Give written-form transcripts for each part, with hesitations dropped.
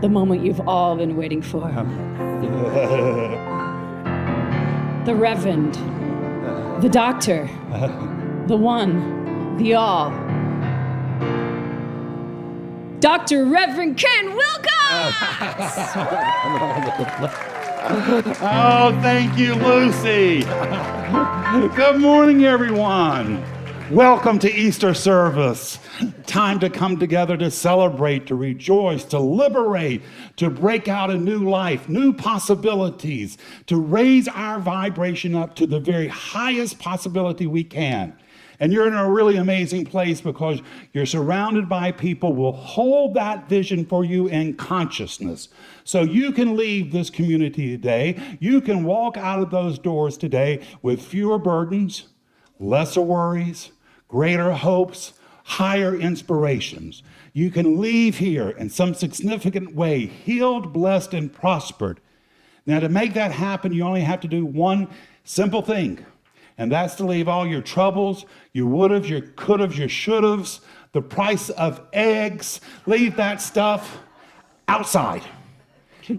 the moment you've all been waiting for. The Reverend, the Doctor, the One, the All. Dr. Reverend Ken Wilcox! Oh, thank you, Lucy. Good morning, everyone. Welcome to Easter service. Time to come together to celebrate, to rejoice, to liberate, to break out a new life, new possibilities, to raise our vibration up to the very highest possibility we can. And you're in a really amazing place because you're surrounded by people who will hold that vision for you in consciousness. So you can leave this community today. You can walk out of those doors today with fewer burdens, lesser worries, greater hopes, higher inspirations. You can leave here in some significant way, healed, blessed, and prospered. Now, to make that happen, you only have to do one simple thing. And that's to leave all your troubles, your would've, your could've, your should'ves, the price of eggs, leave that stuff outside.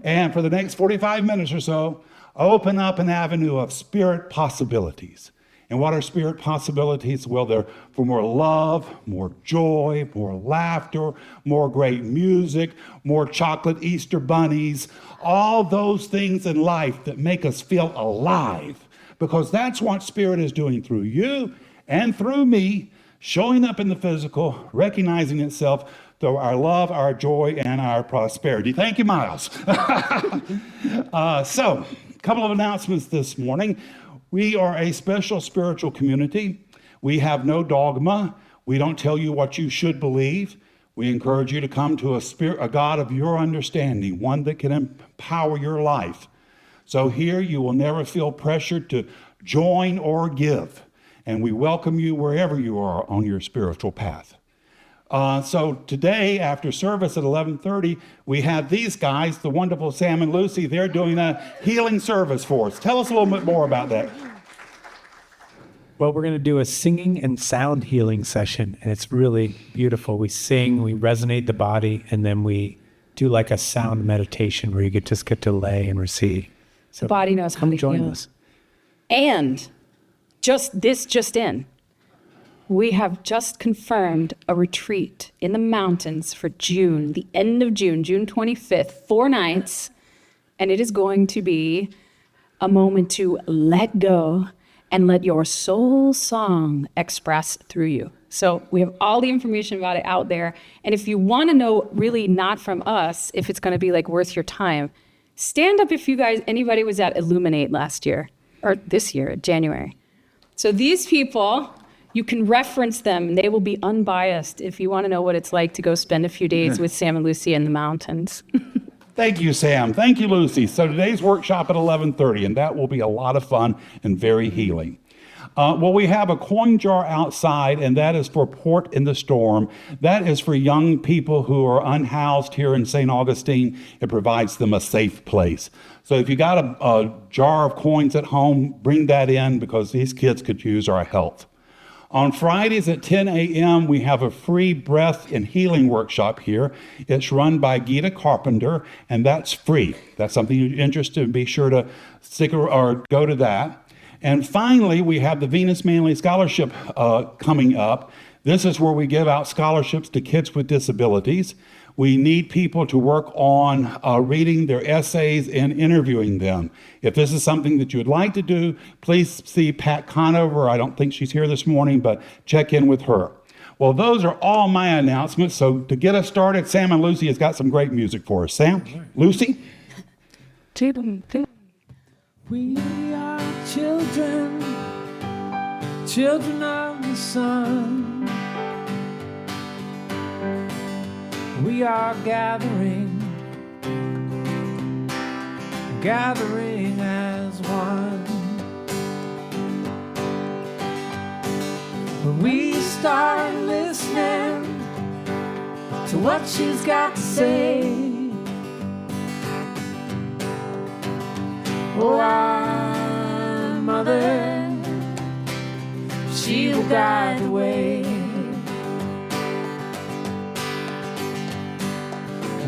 And for the next 45 minutes or so, open up an avenue of spirit possibilities. And what are spirit possibilities? Well, they're for more love, more joy, more laughter, more great music, more chocolate Easter bunnies, all those things in life that make us feel alive. Because that's what Spirit is doing through you and through me, showing up in the physical, recognizing itself through our love, our joy, and our prosperity. Thank you, Miles. So, a couple of announcements this morning. We are a special spiritual community. We have no dogma. We don't tell you what you should believe. We encourage you to come to a God of your understanding, one that can empower your life. So here you will never feel pressured to join or give. And we welcome you wherever you are on your spiritual path. So today, after service at 11:30, we have these guys, the wonderful Sam and Lucy. They're doing a healing service for us. Tell us a little bit more about that. Well, we're going to do a singing and sound healing session, and it's really beautiful. We sing, we resonate the body, and then we do like a sound meditation where you just get to lay and receive. So the body knows how to join heal. us. And just in, we have just confirmed a retreat in the mountains for June, the end of June, June 25th, 4 nights. And it is going to be a moment to let go and let your soul song express through you. So we have all the information about it out there. And if you want to know, really not from us, if it's going to be like worth your time, stand up if anybody was at Illuminate last year, or this year, January. So these people, you can reference them. They will be unbiased if you want to know what it's like to go spend a few days with Sam and Lucy in the mountains. Thank you, Sam. Thank you, Lucy. So today's workshop at 11:30, and that will be a lot of fun and very healing. Well, we have a coin jar outside, and that is for Port in the Storm. That is for young people who are unhoused here in St. Augustine. It provides them a safe place. So if you got a jar of coins at home, bring that in because these kids could use our help. On Fridays at 10 a.m., we have a free breath and healing workshop here. It's run by Gita Carpenter, and that's free. That's something you're interested in. Be sure to stick or go to that. And finally, we have the Venus Manley Scholarship coming up. This is where we give out scholarships to kids with disabilities. We need people to work on reading their essays and interviewing them. If this is something that you would like to do, please see Pat Conover. I don't think she's here this morning, but check in with her. Well, those are all my announcements. So to get us started, Sam and Lucy has got some great music for us. Sam, Lucy? We are children, children of the sun. We are gathering as one. When we start listening to what she's got to say, oh, our mother, she'll guide the way.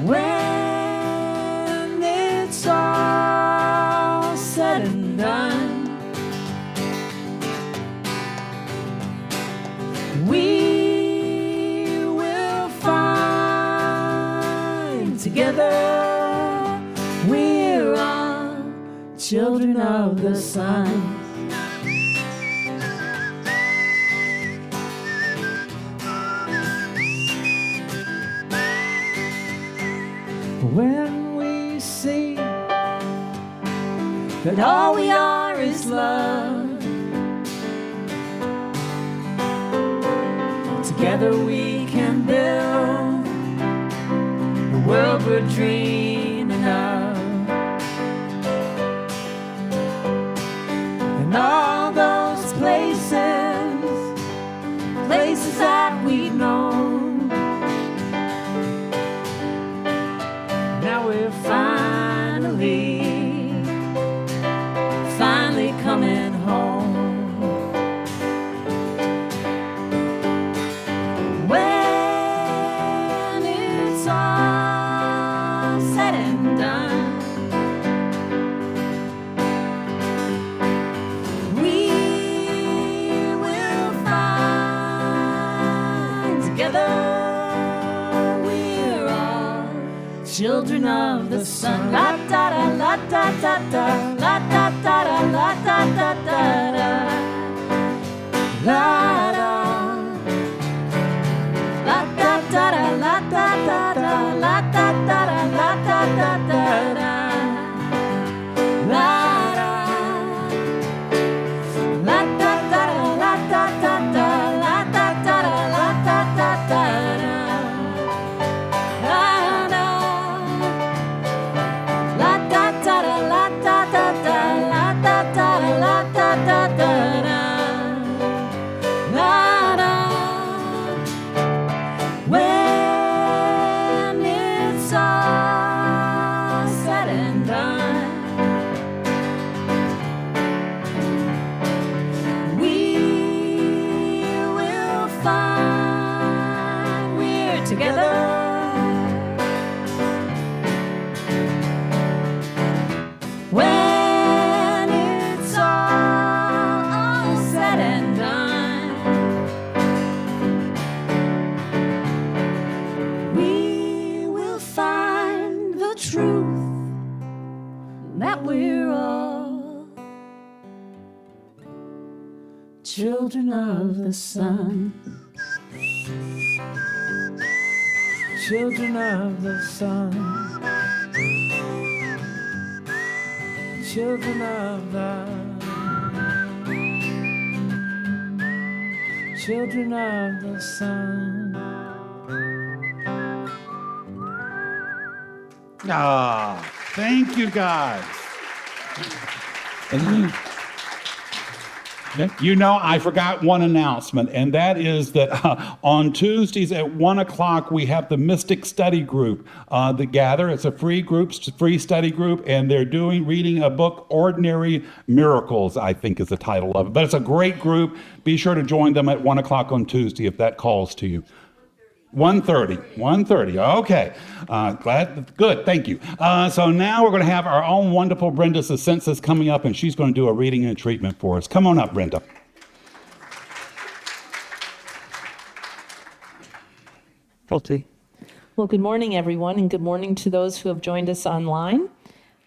When together we're all children of the sun. When we see that all we are is love, together we can build the world we're dreaming of. And all those places that we've known, now we're finally coming home. When it's all said and done, we will find together we're all children of the sun. La da da la da da da, la da da da la da da da da, la da, la da da da la da da da, la da da da la da da da da, la da, la da da la da da da, la da da la da da da. When it's all said and done, we will find we're together. When it's all said and done, we will find the truth that we're all children of the sun. Children of the sun. Children of the children of the sun. Ah, thank you guys. You know, I forgot one announcement, and that is that on Tuesdays at 1 o'clock, we have the Mystic Study Group that gather. It's a free group, free study group, and they're reading a book, Ordinary Miracles, I think is the title of it. But it's a great group. Be sure to join them at 1 o'clock on Tuesday if that calls to you. 1:30. Okay. Good. Thank you. So now we're going to have our own wonderful Brenda Sacensis coming up, and she's going to do a reading and treatment for us. Come on up, Brenda. Well, good morning, everyone, and good morning to those who have joined us online.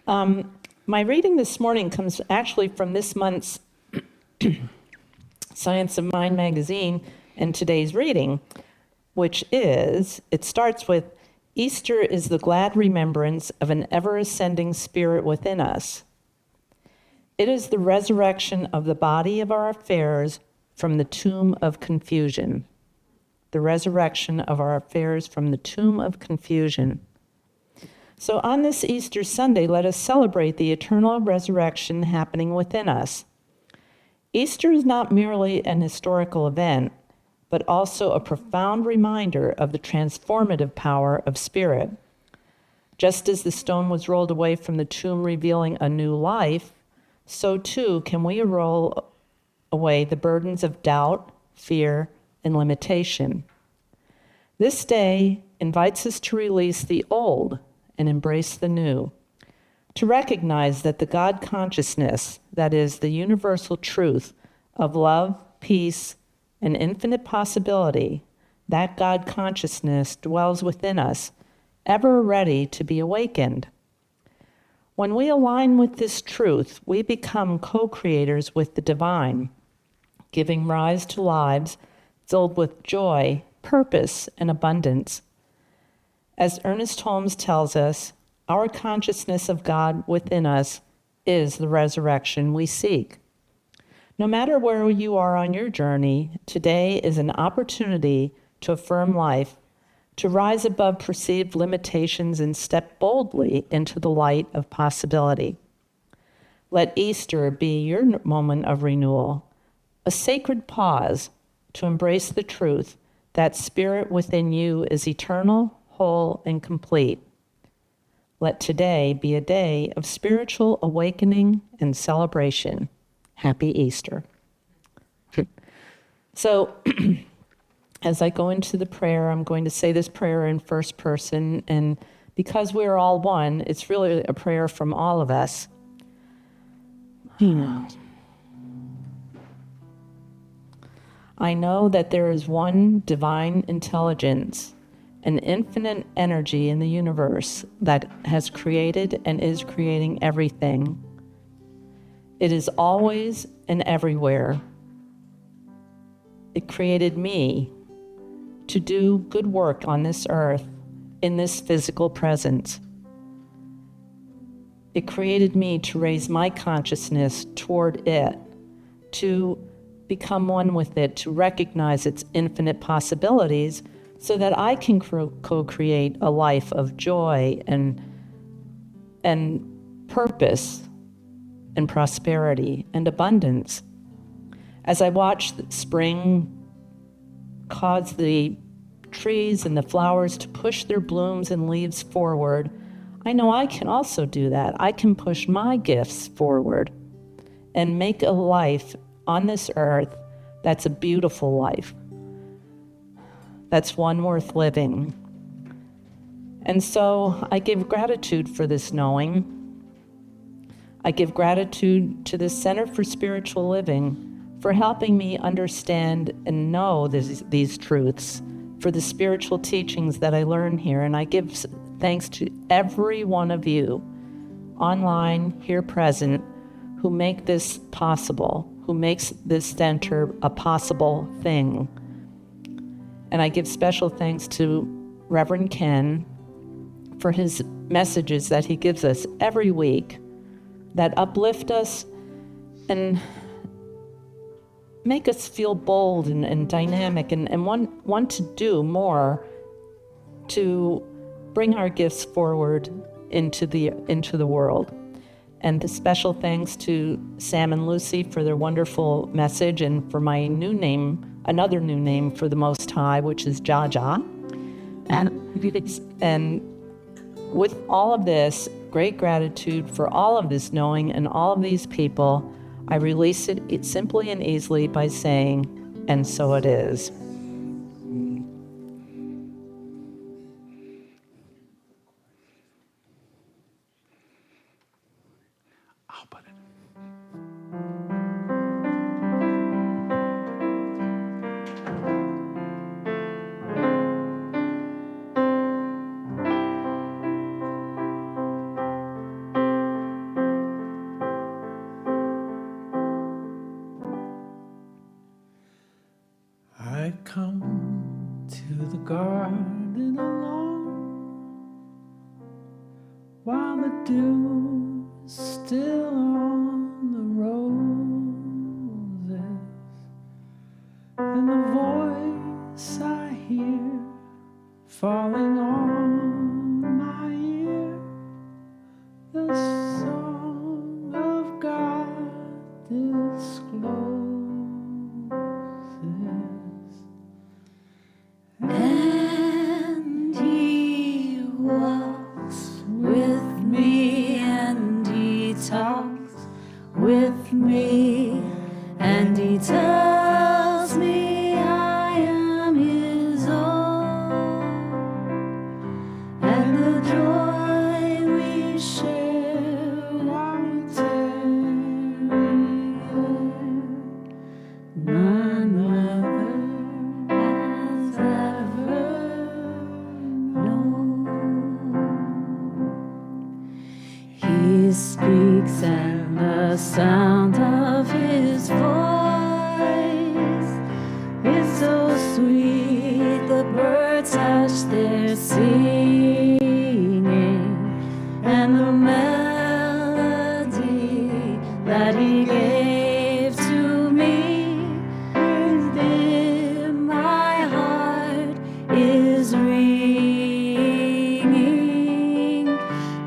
My reading this morning comes actually from this month's Science of Mind magazine and today's reading, which it starts with, Easter is the glad remembrance of an ever-ascending spirit within us. It is the resurrection of the body of our affairs from the tomb of confusion. The resurrection of our affairs from the tomb of confusion. So on this Easter Sunday, let us celebrate the eternal resurrection happening within us. Easter is not merely an historical event, but also a profound reminder of the transformative power of spirit. Just as the stone was rolled away from the tomb revealing a new life, so too can we roll away the burdens of doubt, fear, and limitation. This day invites us to release the old and embrace the new, to recognize that the God consciousness, that is, the universal truth of love, peace, and infinite possibility, that God consciousness dwells within us ever ready to be awakened. When we align with this truth, we become co-creators with the divine, giving rise to lives filled with joy, purpose, and abundance. As Ernest Holmes tells us, our consciousness of God within us is the resurrection we seek. No matter where you are on your journey, today is an opportunity to affirm life, to rise above perceived limitations and step boldly into the light of possibility. Let Easter be your moment of renewal, a sacred pause to embrace the truth that spirit within you is eternal, whole, and complete. Let today be a day of spiritual awakening and celebration. Happy Easter. So, as I go into the prayer, I'm going to say this prayer in first person, and because we're all one, it's really a prayer from all of us. I know that there is one divine intelligence, an infinite energy in the universe that has created and is creating everything. It is always and everywhere. It created me to do good work on this earth, in this physical presence. It created me to raise my consciousness toward it, to become one with it, to recognize its infinite possibilities so that I can co-create a life of joy and purpose and prosperity and abundance. As I watch spring cause the trees and the flowers to push their blooms and leaves forward, I know I can also do that. I can push my gifts forward and make a life on this earth that's a beautiful life, that's one worth living. And so I give gratitude for this knowing. I give gratitude to the Center for Spiritual Living for helping me understand and know these truths, for the spiritual teachings that I learn here. And I give thanks to every one of you, online, here present, who make this possible, who makes this center a possible thing. And I give special thanks to Reverend Ken for his messages that he gives us every week that uplift us and make us feel bold and dynamic and want to do more to bring our gifts forward into the world. And the special thanks to Sam and Lucy for their wonderful message, and for my new name, another new name for the Most High, which is Jaja. And with all of this, great gratitude for all of this knowing and all of these people, I release it simply and easily by saying, and so it is. I'll put it. I come to the garden alone while the dew is still on the roses, and the voice I hear falling on my ear, the song of God discloses. And he walks with me, and he talks with me, and he tells me I am his own, and the joy we share while tarrying, none other has ever known. He speaks and the sound of his voice is so sweet. The birds hush their singing, and the melody that he gave to me within my heart is ringing.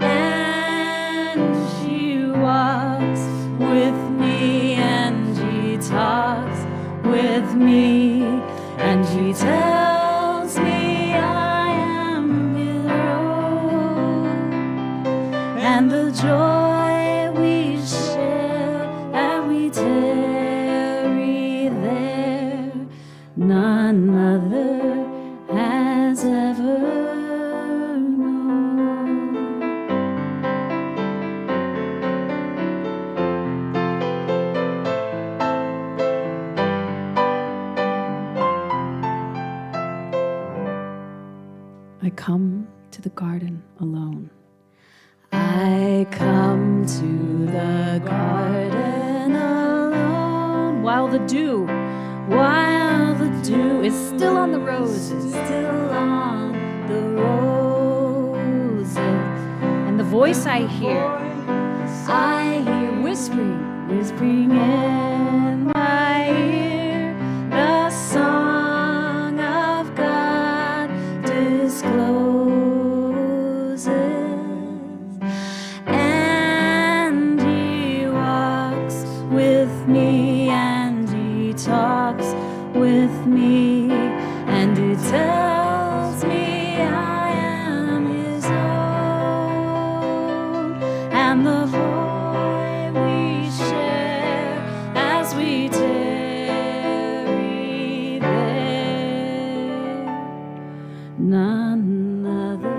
And she walks with me, and she talks with me, and she tells me I am his own. And the joy we share and we tarry there, none other has ever known. I come to the garden alone. I come to the garden alone while the dew is still on the roses, still on the roses. And the voice I hear whispering in my ear, the song of God discloses. And he walks with me, and he talks with me, and he tells me I am his own. And the joy we share as we tarry there, none other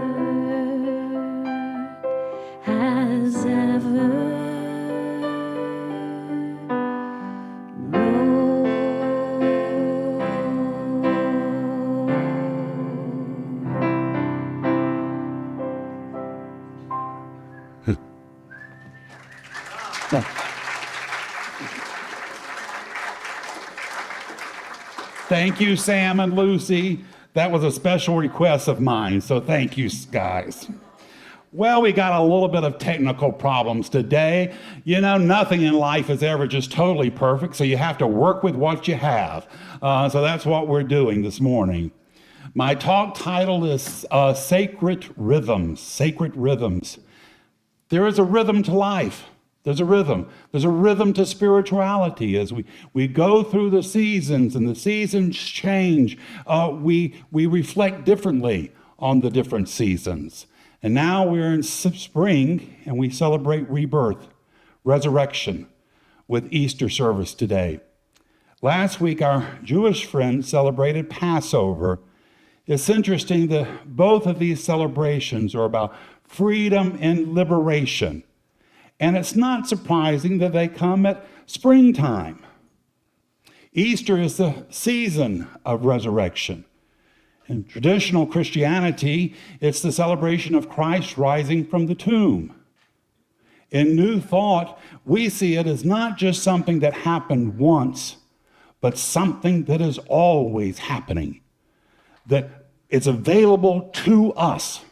has ever known. Thank you, Sam and Lucy. That was a special request of mine, so thank you, guys. Well, we got a little bit of technical problems today. You know, nothing in life is ever just totally perfect, so you have to work with what you have. So that's what we're doing this morning. My talk title is Sacred Rhythms. Sacred Rhythms. There is a rhythm to life. There's a rhythm. There's a rhythm to spirituality. As we go through the seasons and the seasons change, we reflect differently on the different seasons. And now we're in spring, and we celebrate rebirth, resurrection, with Easter service today. Last week, our Jewish friends celebrated Passover. It's interesting that both of these celebrations are about freedom and liberation. And it's not surprising that they come at springtime. Easter is the season of resurrection. In traditional Christianity, it's the celebration of Christ rising from the tomb. In New Thought, we see it as not just something that happened once, but something that is always happening, that it's available to us.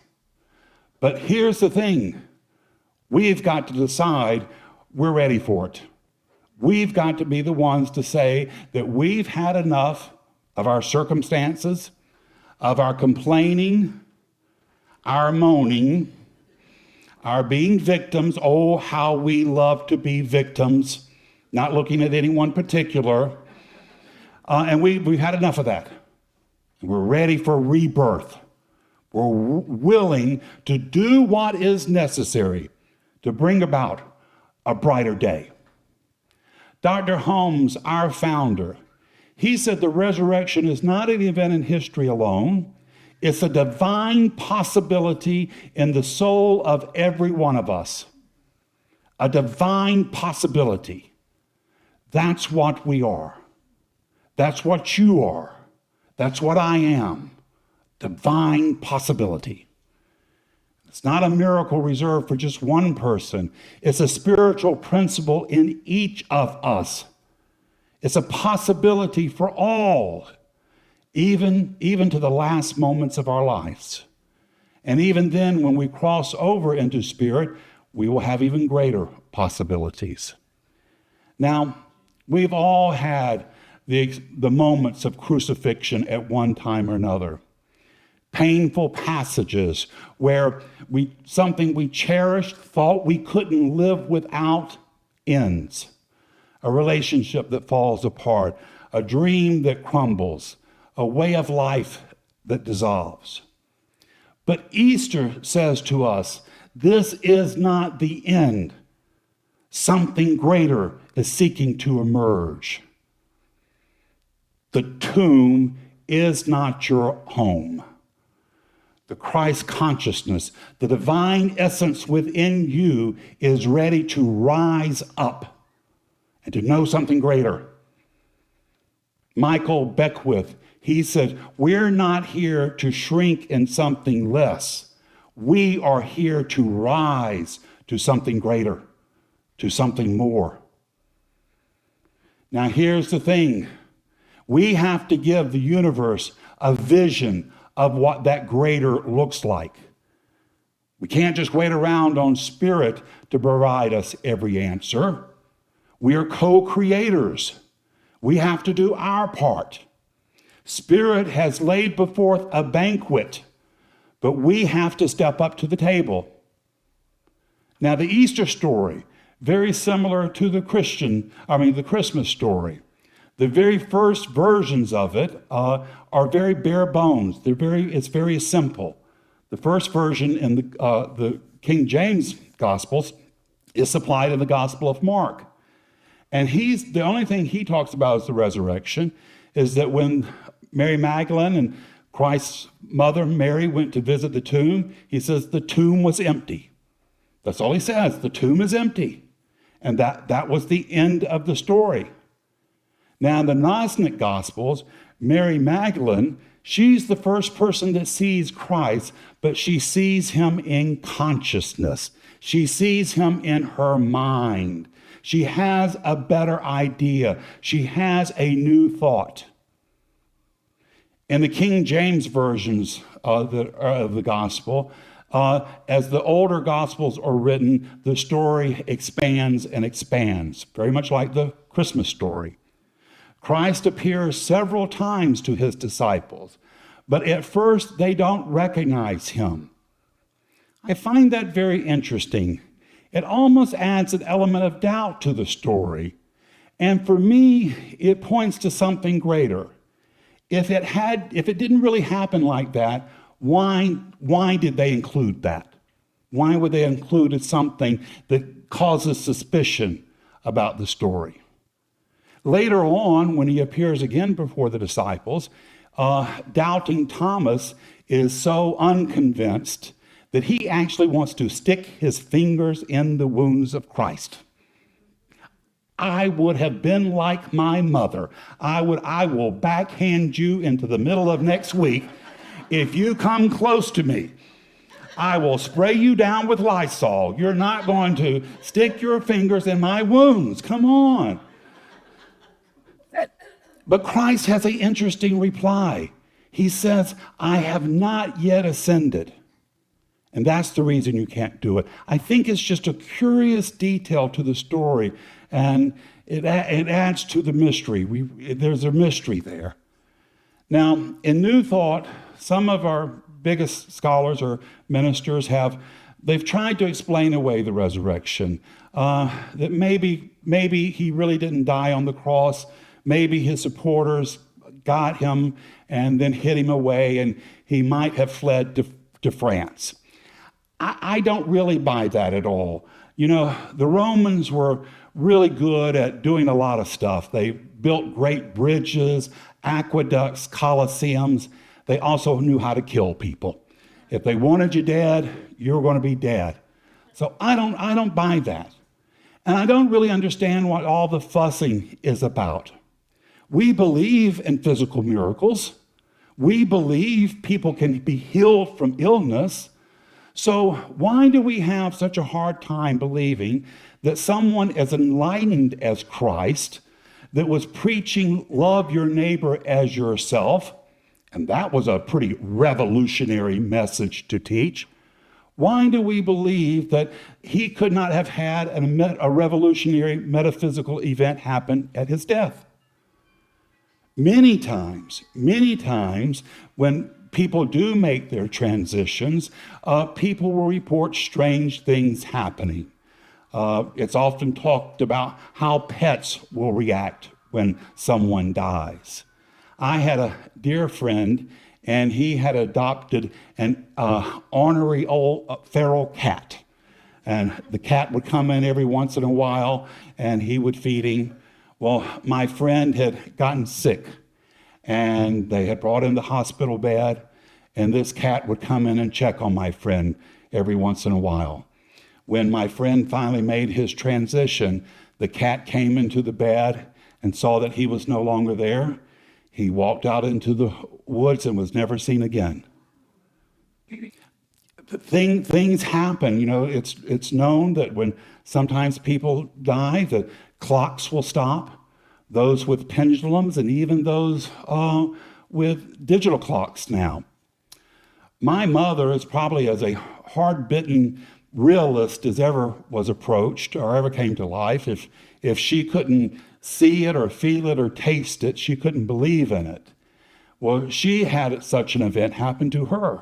But here's the thing. We've got to decide we're ready for it. We've got to be the ones to say that we've had enough of our circumstances, of our complaining, our moaning, our being victims. Oh, how we love to be victims, not looking at anyone particular. And we've had enough of that. We're ready for rebirth. We're willing to do what is necessary to bring about a brighter day. Dr. Holmes, our founder, he said the resurrection is not an event in history alone. It's a divine possibility in the soul of every one of us. A divine possibility. That's what we are. That's what you are. That's what I am. Divine possibility. It's not a miracle reserved for just one person. It's a spiritual principle in each of us. It's a possibility for all, even to the last moments of our lives. And even then, when we cross over into spirit, we will have even greater possibilities. Now, we've all had the moments of crucifixion at one time or another. Painful passages where something we cherished, thought we couldn't live without, ends. A relationship that falls apart, a dream that crumbles, a way of life that dissolves. But Easter says to us, this is not the end. Something greater is seeking to emerge. The tomb is not your home. The Christ consciousness, the divine essence within you is ready to rise up and to know something greater. Michael Beckwith, he said, we're not here to shrink in something less. We are here to rise to something greater, to something more. Now here's the thing. We have to give the universe a vision of what that greater looks like. We can't just wait around on spirit to provide us every answer. We are co-creators. We have to do our part. Spirit has laid before a banquet, but we have to step up to the table. Now, the Easter story, very similar to the Christmas story. The very first versions of it are very bare bones. It's very simple. The first version in the King James Gospels is supplied in the Gospel of Mark. And the only thing he talks about is the resurrection, is that when Mary Magdalene and Christ's mother, Mary, went to visit the tomb, he says the tomb was empty. That's all he says. The tomb is empty. And that was the end of the story. Now, in the Gnostic Gospels, Mary Magdalene, she's the first person that sees Christ, but she sees him in consciousness. She sees him in her mind. She has a better idea. She has a new thought. In the King James versions of the gospel, as the older gospels are written, the story expands and expands, very much like the Christmas story. Christ appears several times to his disciples, but at first they don't recognize him. I find that very interesting. It almost adds an element of doubt to the story. And for me, it points to something greater. If it didn't really happen like that, why did they include that? Why would they include something that causes suspicion about the story? Later on, when he appears again before the disciples, doubting Thomas is so unconvinced that he actually wants to stick his fingers in the wounds of Christ. I would have been like my mother. I will backhand you into the middle of next week if you come close to me. I will spray you down with Lysol. You're not going to stick your fingers in my wounds. Come on. But Christ has an interesting reply. He says, I have not yet ascended. And that's the reason you can't do it. I think it's just a curious detail to the story, and it adds to the mystery. There's a mystery there. Now, in New Thought, some of our biggest scholars or ministers they've tried to explain away the resurrection. That maybe he really didn't die on the cross. Maybe his supporters got him and then hid him away, and he might have fled to France. I don't really buy that at all. You know, the Romans were really good at doing a lot of stuff. They built great bridges, aqueducts, colosseums. They also knew how to kill people. If they wanted you dead, you were going to be dead. So I don't buy that. And I don't really understand what all the fussing is about. We believe in physical miracles. We believe people can be healed from illness. So why do we have such a hard time believing that someone as enlightened as Christ, that was preaching love your neighbor as yourself, and that was a pretty revolutionary message to teach, why do we believe that he could not have had a revolutionary metaphysical event happen at his death? Many times, when people do make their transitions, people will report strange things happening. It's often talked about how pets will react when someone dies. I had a dear friend, and he had adopted an ornery old feral cat. And the cat would come in every once in a while, and he would feed him. Well, my friend had gotten sick, and they had brought him to the hospital bed, and this cat would come in and check on my friend every once in a while. When my friend finally made his transition, the cat came into the bed and saw that he was no longer there. He walked out into the woods and was never seen again. Things happen. You know, it's known that when sometimes people die, the clocks will stop. Those with pendulums and even those with digital clocks now. My mother is probably as a hard-bitten realist as ever was approached or ever came to life. If she couldn't see it or feel it or taste it, she couldn't believe in it. Well, she had such an event happen to her.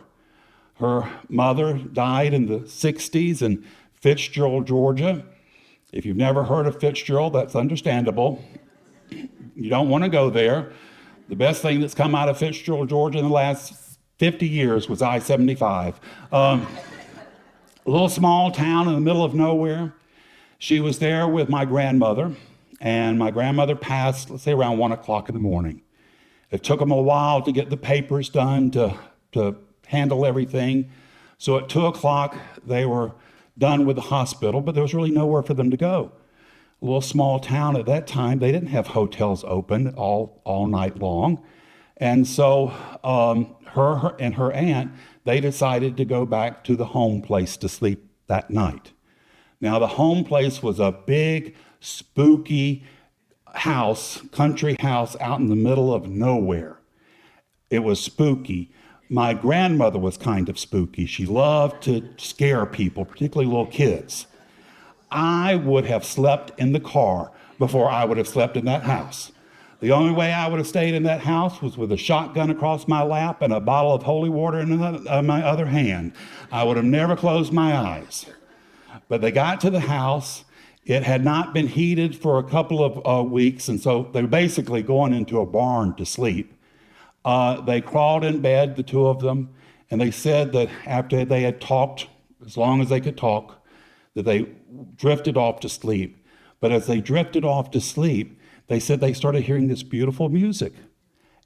Her mother died in the 60s in Fitzgerald, Georgia. If you've never heard of Fitzgerald, that's understandable. You don't want to go there. The best thing that's come out of Fitzgerald, Georgia in the last 50 years was I-75. A little small town in the middle of nowhere. She was there with my grandmother, and my grandmother passed, let's say, around 1 o'clock in the morning. It took them a while to get the papers done, to handle everything. So at 2 o'clock, they were done with the hospital, but there was really nowhere for them to go. A little small town at that time, they didn't have hotels open all night long. And so her and her aunt, they decided to go back to the home place to sleep that night. Now, the home place was a big, spooky house, country house out in the middle of nowhere. It was spooky. My grandmother was kind of spooky. She loved to scare people, particularly little kids. I would have slept in the car before I would have slept in that house. The only way I would have stayed in that house was with a shotgun across my lap and a bottle of holy water in my other hand. I would have never closed my eyes. But they got to the house. It had not been heated for a couple of weeks, and so they were basically going into a barn to sleep. They crawled in bed, the two of them, and they said that after they had talked, as long as they could talk, that they drifted off to sleep. But as they drifted off to sleep, they said they started hearing this beautiful music.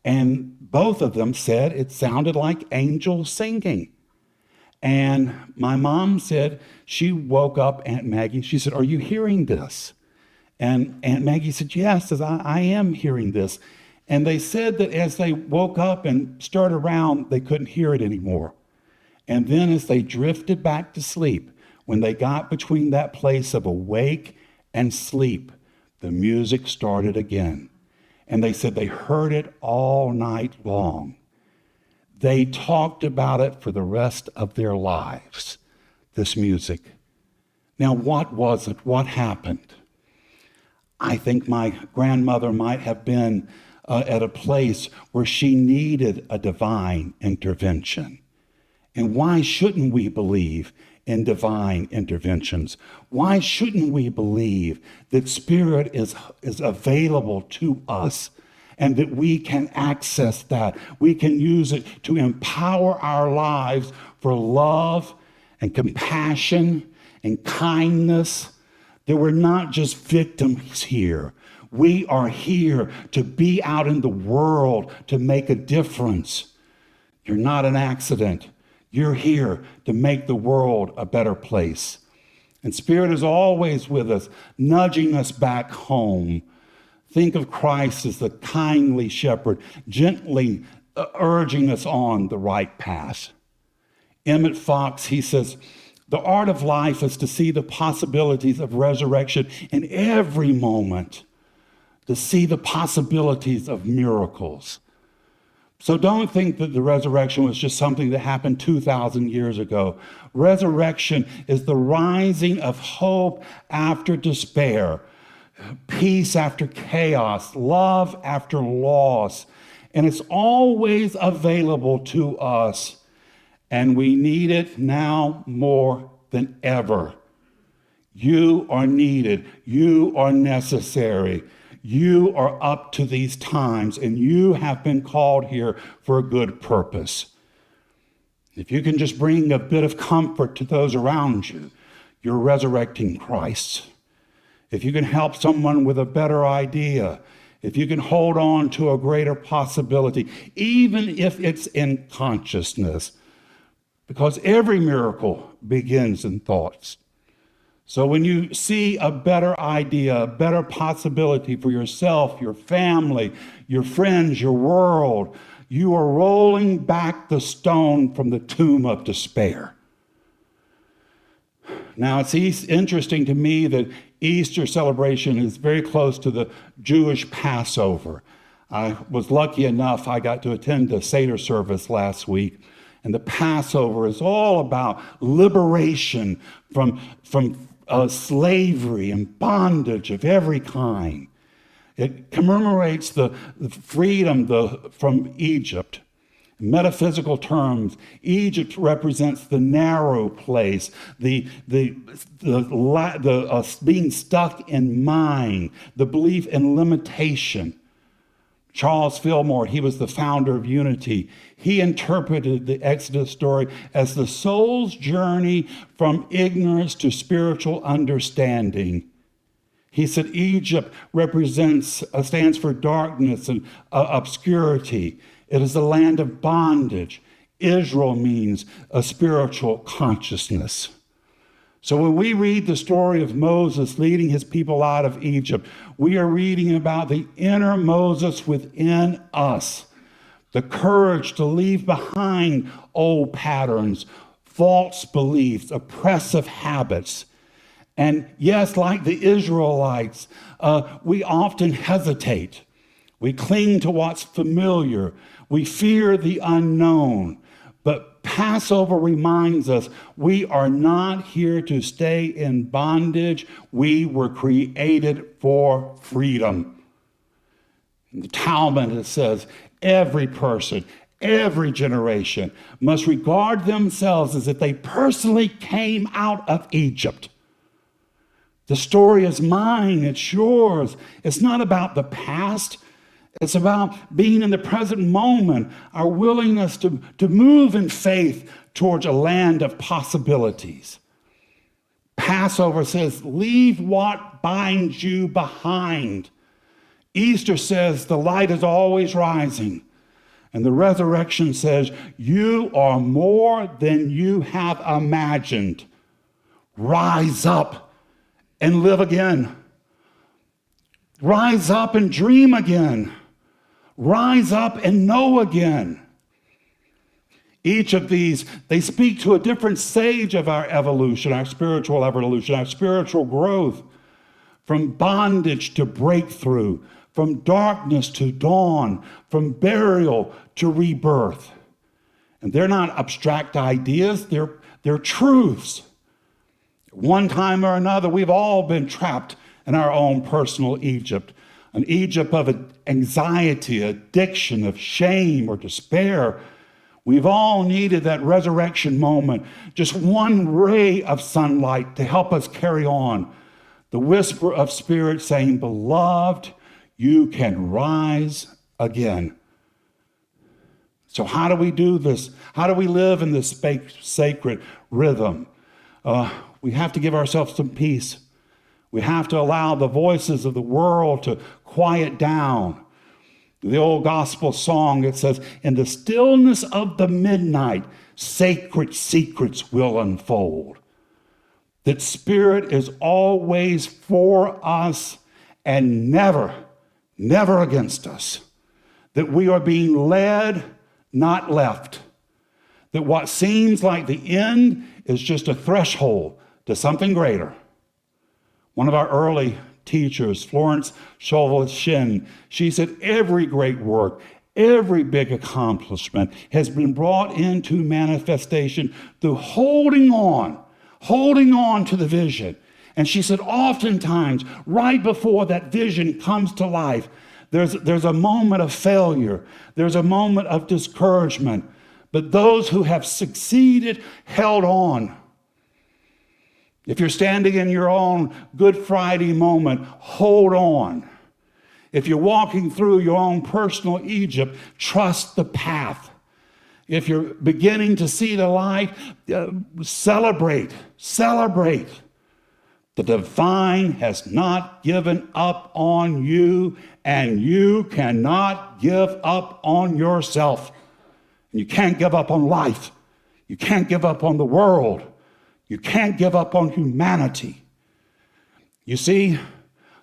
And both of them said it sounded like angels singing. And my mom said she woke up Aunt Maggie. She said, "Are you hearing this?" And Aunt Maggie said, "Yes," says, I am hearing this. And they said that as they woke up and stirred around, they couldn't hear it anymore. And then as they drifted back to sleep, when they got between that place of awake and sleep, the music started again. And they said they heard it all night long. They talked about it for the rest of their lives, this music. Now, what was it? What happened? I think my grandmother might have been at a place where she needed a divine intervention. And why shouldn't we believe in divine interventions? Why shouldn't we believe that Spirit is available to us and that we can access that? We can use it to empower our lives for love and compassion and kindness. That we're not just victims here. We are here to be out in the world to make a difference. You're not an accident. You're here to make the world a better place. And Spirit is always with us, nudging us back home. Think of Christ as the kindly shepherd, gently urging us on the right path. Emmett Fox, he says, the art of life is to see the possibilities of resurrection in every moment, to see the possibilities of miracles. So don't think that the resurrection was just something that happened 2,000 years ago. Resurrection is the rising of hope after despair, peace after chaos, love after loss. And it's always available to us. And we need it now more than ever. You are needed. You are necessary. You are up to these times, and you have been called here for a good purpose. If you can just bring a bit of comfort to those around you, you're resurrecting Christ. If you can help someone with a better idea, if you can hold on to a greater possibility, even if it's in consciousness, because every miracle begins in thoughts. So when you see a better idea, a better possibility for yourself, your family, your friends, your world, you are rolling back the stone from the tomb of despair. Now, it's interesting to me that Easter celebration is very close to the Jewish Passover. I was lucky enough, I got to attend the Seder service last week. And the Passover is all about liberation from slavery and bondage of every kind. It commemorates the freedom from Egypt. In metaphysical terms, Egypt represents the narrow place, the being stuck in mind, the belief in limitation. Charles Fillmore, he was the founder of Unity. He interpreted the Exodus story as the soul's journey from ignorance to spiritual understanding. He said Egypt stands for darkness and obscurity. It is a land of bondage. Israel means a spiritual consciousness. So when we read the story of Moses leading his people out of Egypt, we are reading about the inner Moses within us, the courage to leave behind old patterns, false beliefs, oppressive habits. And yes, like the Israelites, we often hesitate. We cling to what's familiar. We fear the unknown. But Passover reminds us we are not here to stay in bondage. We were created for freedom. In the Talmud, it says, every person, every generation must regard themselves as if they personally came out of Egypt. The story is mine, it's yours. It's not about the past. It's about being in the present moment, our willingness to move in faith towards a land of possibilities. Passover says, leave what binds you behind. Easter says, the light is always rising. And the resurrection says, you are more than you have imagined. Rise up and live again. Rise up and dream again. Rise up and know again. Each of these, they speak to a different stage of our evolution, our spiritual evolution, our spiritual growth, from bondage to breakthrough, from darkness to dawn, from burial to rebirth. And they're not abstract ideas, they're truths. One time or another, we've all been trapped in our own personal Egypt. An Egypt of anxiety, addiction, of shame or despair. We've all needed that resurrection moment, just one ray of sunlight to help us carry on. The whisper of Spirit saying, beloved, you can rise again. So how do we do this? How do we live in this sacred rhythm? We have to give ourselves some peace. We have to allow the voices of the world to quiet down. The old gospel song, it says, in the stillness of the midnight, sacred secrets will unfold. That Spirit is always for us and never against us. That we are being led, not left. that what seems like the end is just a threshold to something greater. One of our early teachers, Florence Scovel Shinn, she said, every great work, every big accomplishment has been brought into manifestation through holding on to the vision. And she said, oftentimes, right before that vision comes to life, there's a moment of failure. There's a moment of discouragement. But those who have succeeded held on. If you're standing in your own Good Friday moment, hold on. If you're walking through your own personal Egypt, trust the path. If you're beginning to see the light, celebrate. The divine has not given up on you, and you cannot give up on yourself. You can't give up on life. You can't give up on the world. You can't give up on humanity. You see,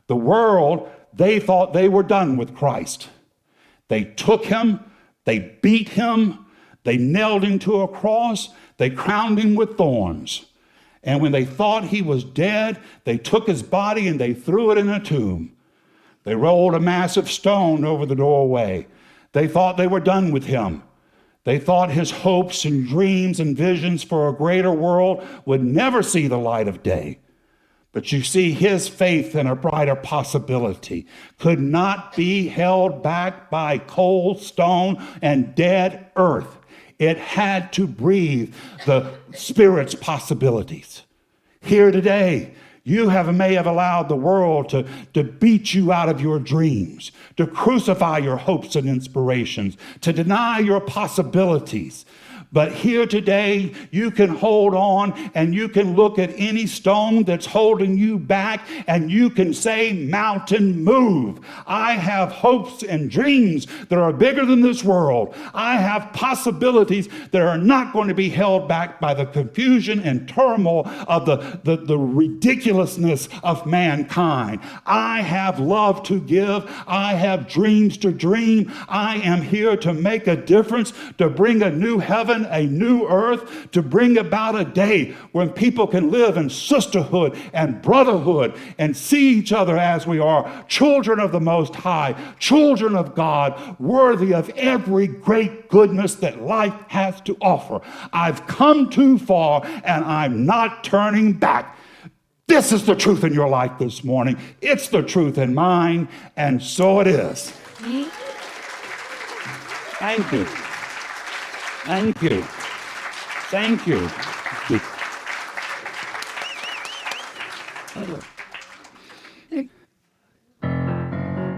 the world, they thought they were done with Christ. They took him, they beat him, they nailed him to a cross, they crowned him with thorns. And when they thought he was dead, they took his body and they threw it in a tomb. They rolled a massive stone over the doorway. They thought they were done with him. They thought his hopes and dreams and visions for a greater world would never see the light of day. But you see, his faith in a brighter possibility could not be held back by cold stone and dead earth. It had to breathe the Spirit's possibilities. Here today, you may have allowed the world to beat you out of your dreams, to crucify your hopes and inspirations, to deny your possibilities. But here today, you can hold on and you can look at any stone that's holding you back and you can say, mountain, move. I have hopes and dreams that are bigger than this world. I have possibilities that are not going to be held back by the confusion and turmoil of the ridiculousness of mankind. I have love to give. I have dreams to dream. I am here to make a difference, to bring a new heaven, a new earth, to bring about a day when people can live in sisterhood and brotherhood and see each other as we are, children of the Most High, children of God, worthy of every great goodness that life has to offer. I've come too far and I'm not turning back. This is the truth in your life this morning. It's the truth in mine, and so it is. Thank you. Thank you. Thank you.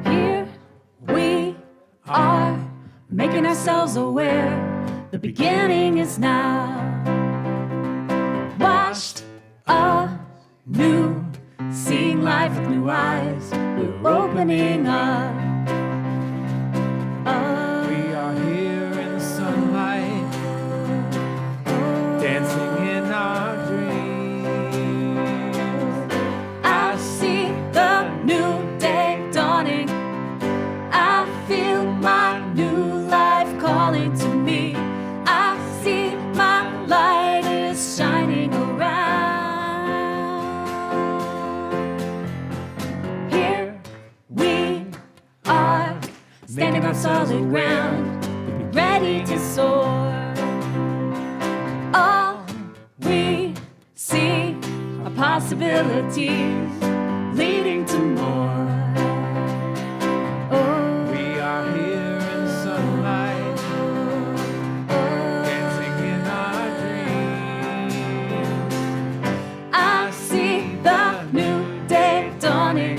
Here we are, making ourselves aware. The beginning is now. Washed anew, seeing life with new eyes. We're opening up. We are here in the sunlight, dancing in our dreams. I see the new day dawning. I feel my new life calling to me. I see my light is shining around. Here we are, standing on solid ground, ready to soar. All we see are possibilities leading to more. Oh, We are here in the sunlight, dancing in our dreams. I see the new day dawning.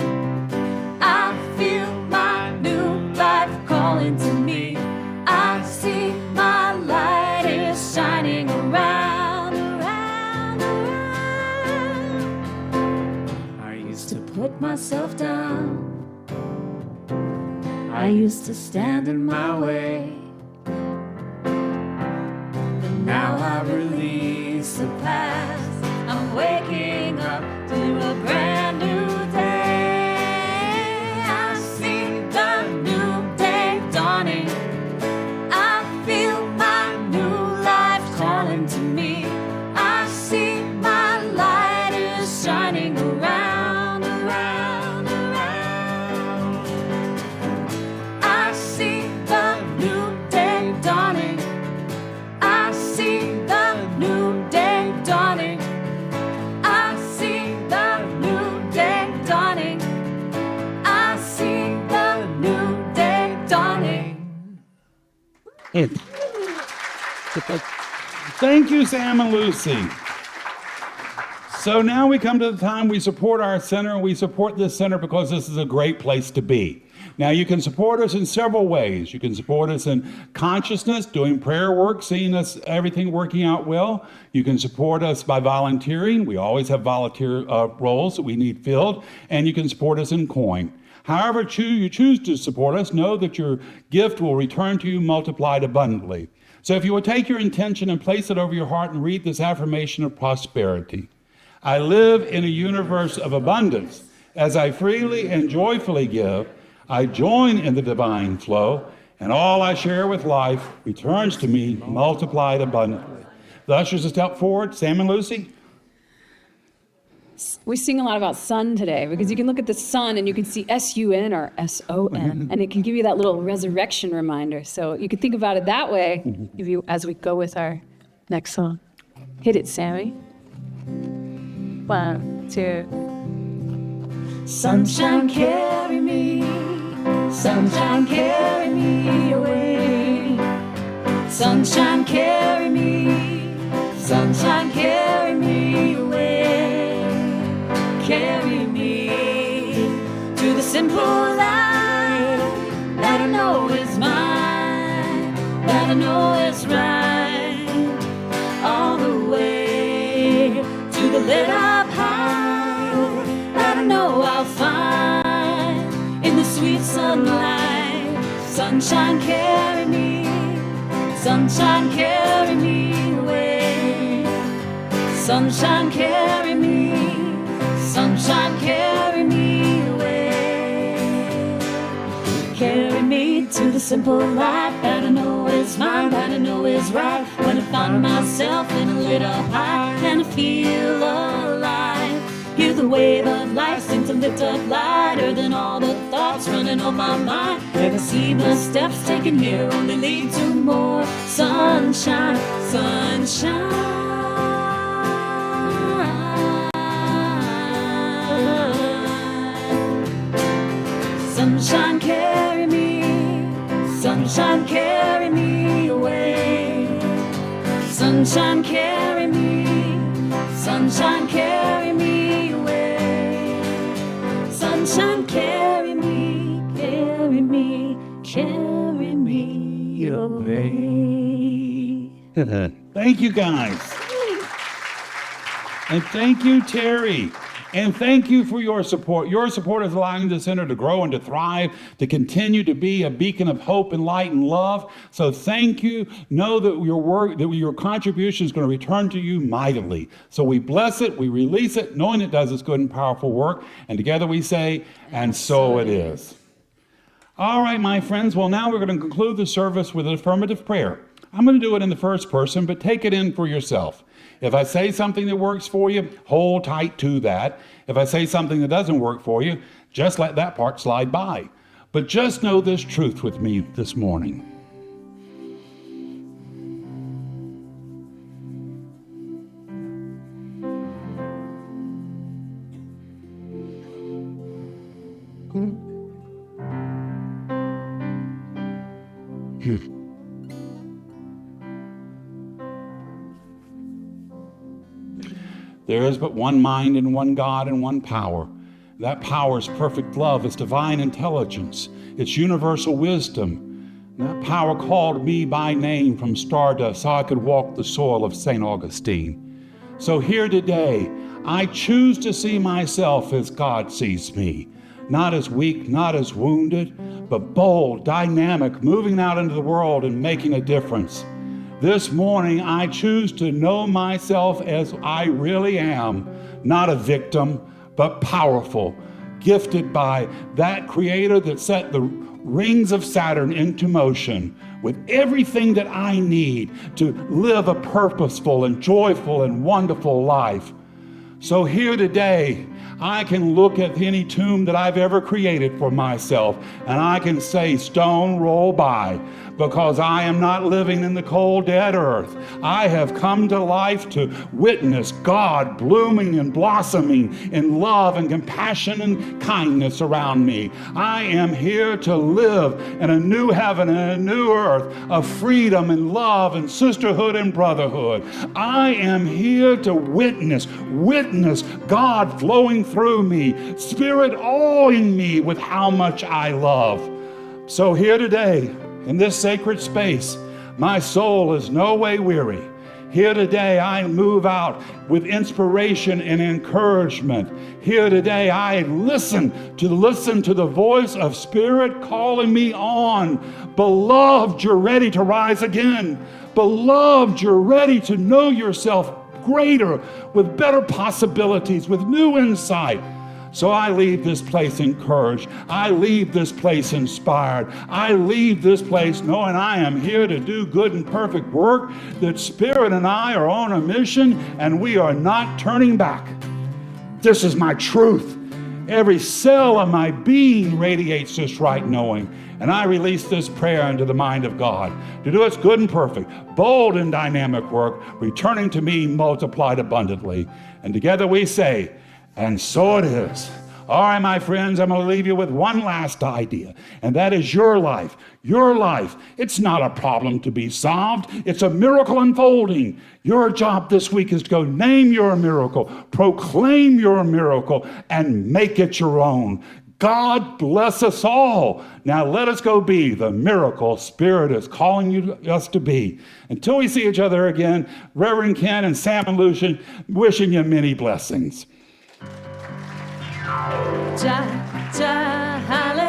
I feel my new life calling to me. I see my light is shining around, around, around. I used To put myself down, I used to stand in my way. But now I release the past. I'm waking up to a brand new day. I see the new day dawning. I feel my new life calling. shining around, around, around. I see the new day dawning. I see the new day dawning. I see the new day dawning. I see the new day dawning. Thank you, Sam and Lucy. So now we come to the time we support our center. We support this center because this is a great place to be. Now, you can support us in several ways. You can support us in consciousness, doing prayer work, seeing us everything working out well. You can support us by volunteering. We always have volunteer roles that we need filled. And you can support us in coin. However you choose to support us, know that your gift will return to you multiplied abundantly. So if you would take your intention and place it over your heart and read this affirmation of prosperity. I live in a universe of abundance. As I freely and joyfully give, I join in the divine flow, and all I share with life returns to me multiplied abundantly. The ushers will step forward. Sam and Lucy. We sing a lot about sun today because you can look at the sun and you can see S-U-N or S-O-N, and it can give you that little resurrection reminder. So you can think about it that way as we go with our next song. Hit it, Sammy. 1, 2. Sunshine, carry me. Sunshine, carry me away. Sunshine, carry me. Sunshine, carry me away. Carry me to the simple life that I know is mine, that I know is right. All the way to the lit up high that I know I'll find in the sweet sunlight. Sunshine, carry me. Sunshine, carry me away. Sunshine, carry me. Sunshine, carry me away. Carry me to the simple light that I know is mine, that I know is right. When I find myself in a lit up high and I feel alive. Hear the wave of life seem to lift up lighter than all the thoughts running on my mind. Never see the steps taken here only lead to more sunshine, sunshine. Sunshine, carry me. Sunshine, carry me away. Sunshine, carry me. Sunshine, carry me away. Sunshine, carry me, carry me, carry me away. Thank you, guys. And thank you, Terry. And thank you for your support. Your support is allowing the center to grow and to thrive, to continue to be a beacon of hope and light and love. So thank you. Know that your work, that your contribution is going to return to you mightily. So we bless it, we release it, knowing it does its good and powerful work. And together we say, and so it is. All right, my friends. Well, now we're going to conclude the service with an affirmative prayer. I'm going to do it in the first person, but take it in for yourself. If I say something that works for you, hold tight to that. If I say something that doesn't work for you, just let that part slide by. But just know this truth with me this morning. There is but one mind and one God and one power. That power is perfect love, it's divine intelligence, it's universal wisdom. That power called me by name from stardust so I could walk the soil of St. Augustine. So here today, I choose to see myself as God sees me. Not as weak, not as wounded, but bold, dynamic, moving out into the world and making a difference. This morning, I choose to know myself as I really am, not a victim, but powerful, gifted by that Creator that set the rings of Saturn into motion with everything that I need to live a purposeful and joyful and wonderful life. So here today, I can look at any tomb that I've ever created for myself, and I can say, stone roll by, because I am not living in the cold, dead earth. I have come to life to witness God blooming and blossoming in love and compassion and kindness around me. I am here to live in a new heaven and a new earth of freedom and love and sisterhood and brotherhood. I am here to witness God flowing through me, Spirit awing me with how much I love. So here today, in this sacred space, my soul is no way weary. Here today, I move out with inspiration and encouragement. Here today, I listen to the voice of Spirit calling me on. Beloved, you're ready to rise again. Beloved, you're ready to know yourself greater, with better possibilities, with new insight. So I leave this place encouraged. I leave this place inspired. I leave this place knowing I am here to do good and perfect work, that Spirit and I are on a mission, and we are not turning back. This is my truth. Every cell of my being radiates this right knowing. And I release this prayer into the mind of God to do its good and perfect, bold and dynamic work, returning to me multiplied abundantly. And together we say, and so it is. All right, my friends, I'm going to leave you with one last idea, and that is your life. Your life. It's not a problem to be solved. It's a miracle unfolding. Your job this week is to go name your miracle, proclaim your miracle, and make it your own. God bless us all. Now let us go be the miracle Spirit is calling us to be. Until we see each other again, Reverend Ken and Sam and Lucian, wishing you many blessings. Ja, ja, hallelujah.